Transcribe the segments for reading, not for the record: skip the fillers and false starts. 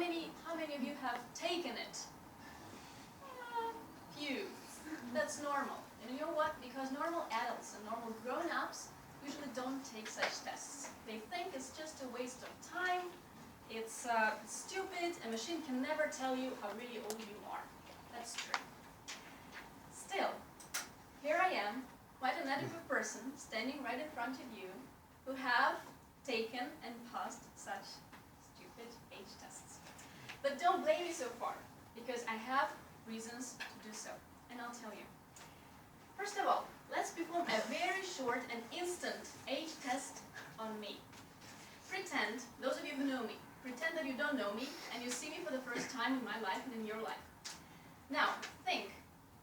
many of you have taken it? Few. That's normal. And you know what? Because normal adults and normal grown-ups usually don't take such tests. They think it's just a waste of time. It's stupid. A machine can never tell you how really old you are. That's true. Still, here I am, quite an adequate person, standing right in front of you, who have taken and passed such stupid age tests. But don't blame me so far, because I have reasons to do so, and I'll tell you. First of all, let's perform a very short and instant age test on me. Pretend, those of you who know me, pretend that you don't know me, and you see me for the first time in my life and in your life. Now, think,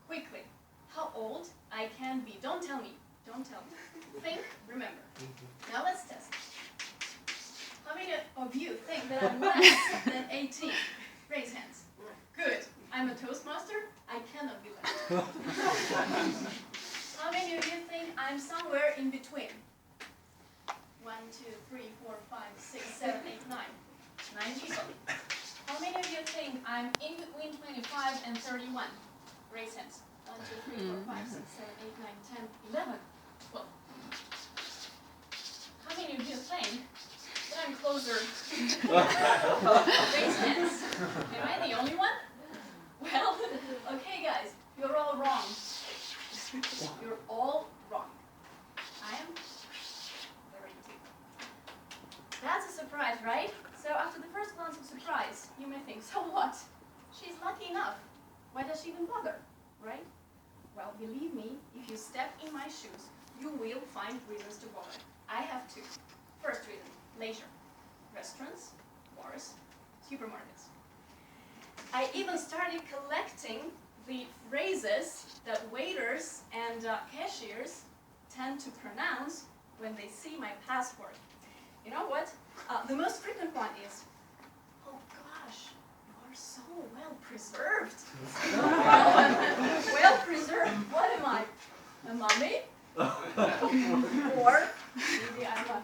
quickly, how old I can be. Don't tell me. Don't tell me. Think, remember. Now let's test. How many of you think that I'm less than 18? Raise hands. Good. I'm a Toastmaster. I cannot be less. How many of you think I'm somewhere in between? 1, 2, 3, 4, 5, 6, 7, 8, 9. 9 people. How many of you think I'm in between 25 and 31? Raise hands. 1, 2, 3, 4, 5, 6, 7, 8, 9, 10, 11, 12. How many of you think that I'm closer? Raise hands. Am I the only one? Well, okay guys, you're all wrong. You're all wrong. I am 32. That's a surprise, right? So after the first glance of surprise, you may think, so what? She's lucky enough. Why does she even bother, right? Well, believe me, if you step in my shoes, you will find reasons to bother. I have two. First reason, leisure. Restaurants, bars, supermarkets. I even started collecting the phrases that waiters and cashiers tend to pronounce when they see my passport. You know what? The most frequent one is, oh gosh, you are so well preserved. Well preserved? What am I? A mummy? Or maybe I'm a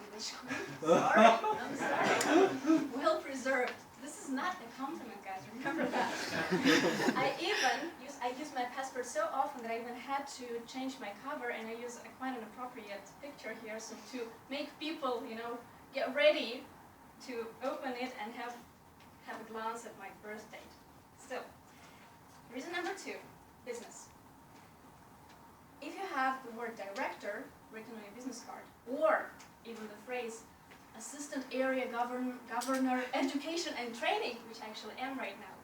English queen? Sorry, I'm sorry. Well preserved. This is not a compliment, guys. Remember that. I use my passport so often that I even had to change my cover, and I use quite an appropriate picture here, so to make people, get ready to open it and have a glance at my birth date. Still, reason number 2, business. If you have the word director written on your business card, or even the phrase assistant area governor education and training, which I actually am right now,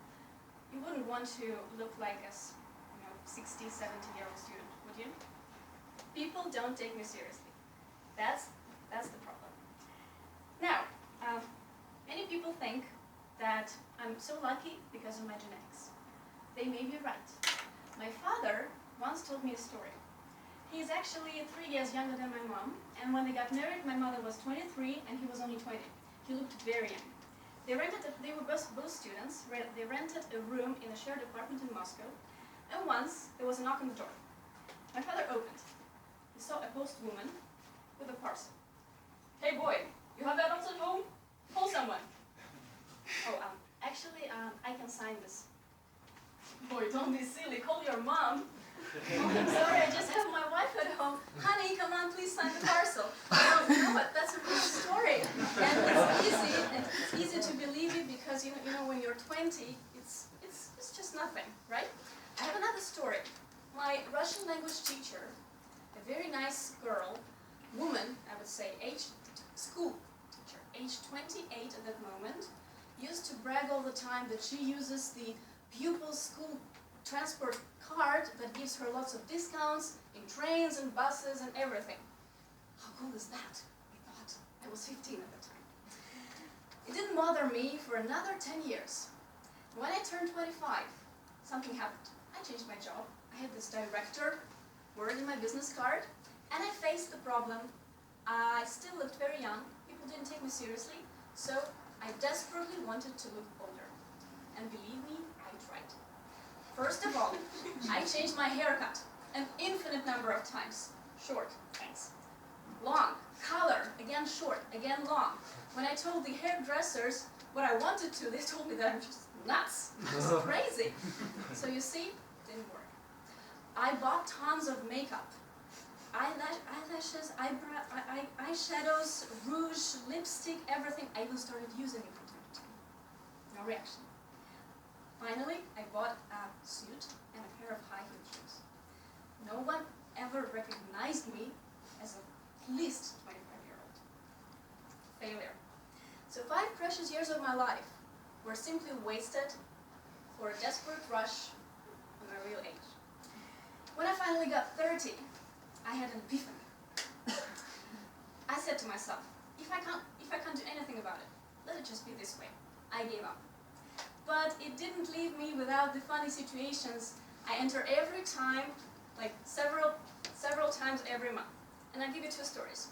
you wouldn't want to look like a 60, 70-year-old student, would you? People don't take me seriously. That's the problem. Now, many people think that I'm so lucky because of my genetics. They may be right. My father once told me a story. He's actually 3 years younger than my mom, and when they got married, my mother was 23 and he was only 20. He looked very young. They were both students. They rented a room in a shared apartment in Moscow, and once there was a knock on the door. My father opened. He saw a postwoman with a parcel. Hey boy, you have adults at home? Call someone. Oh, actually, I can sign this. Boy, don't be silly. Call your mom. Oh, I'm sorry, I just have my wife at home. Honey, come on, please sign the parcel. Oh, you know what? That's a real story. And it's easy to believe it because you know when you're 20, it's just nothing, right? I have another story. My Russian language teacher, a very nice girl, woman, I would say, school teacher, age 28 at that moment, used to brag all the time that she uses the pupil school transport card that gives her lots of discounts in trains and buses and everything. How cool is that? I thought. I was 15 at the time. It didn't bother me for another 10 years. When I turned 25, something happened. I changed my job. I had this director word in my business card, and I faced the problem. I still looked very young. People didn't take me seriously, so I desperately wanted to look older. And believe me, I tried. First of all, I changed my haircut an infinite number of times. Short, thanks. Long, color, again short, again long. When I told the hairdressers what I wanted to, they told me that I'm just nuts, just crazy. So you see, it didn't work. I bought tons of makeup. Eyelashes, eyeshadows, rouge, lipstick, everything. I even started using it from time to time. No reaction. Finally, I bought a suit and a pair of high-heel shoes. No one ever recognized me as at least 25-year-old. Failure. So 5 precious years of my life were simply wasted for a desperate rush of my real age. When I finally got 30, I had an epiphany. I said to myself, if I can't do anything about it, let it just be this way. I gave up. But it didn't leave me without the funny situations I enter every time, like several times every month. And I'll give you 2 stories.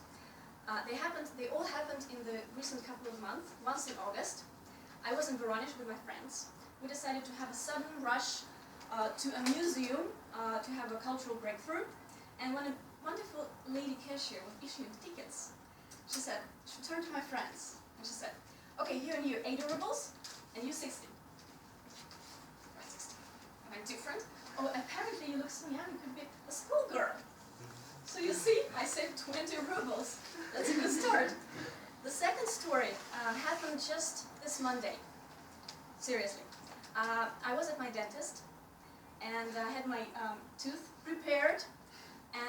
They all happened in the recent couple of months. Once in August, I was in Voronezh with my friends. We decided to have a sudden rush to a museum to have a cultural breakthrough. And when a wonderful lady cashier was issuing tickets, she turned to my friends and she said, okay, here and you, 80 rubles, and you 60. Right, 60. Am I different? Oh, apparently you look so young, you could be a schoolgirl. So you see, I saved 20 rubles. That's a good start. The second story happened just this Monday. Seriously. I was at my dentist, and I had my tooth repaired,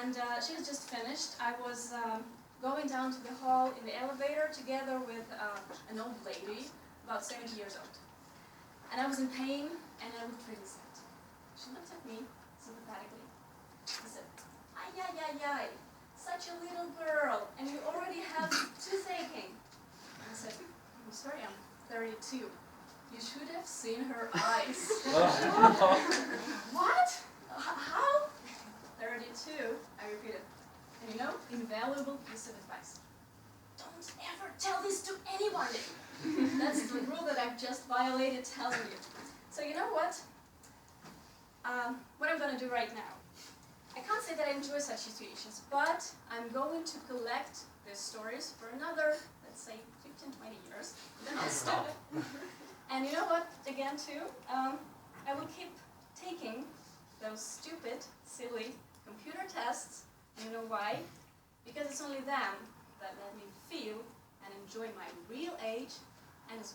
and she was just finished. I was going down to the hall in the elevator together with an old lady, about 70 years old. And I was in pain, and I looked really sad. She looked at me sympathetically. She said, ay, ay, ay, ay, such a little girl, and you already have toothache. I said, I'm sorry, I'm 32. You should have seen her eyes. What? How? 32, I repeated. And you know, invaluable piece of advice. Don't ever tell this to anyone. That's the rule that I've just violated telling you. So you know what? What I'm going to do right now. I can't say that I enjoy such situations, but I'm going to collect these stories for another, let's say, 15, 20 years. Then I'll stop. And you know what, again too, I will keep taking those stupid, silly computer tests, and you know why? Because it's only them that let me feel and enjoy my real age and its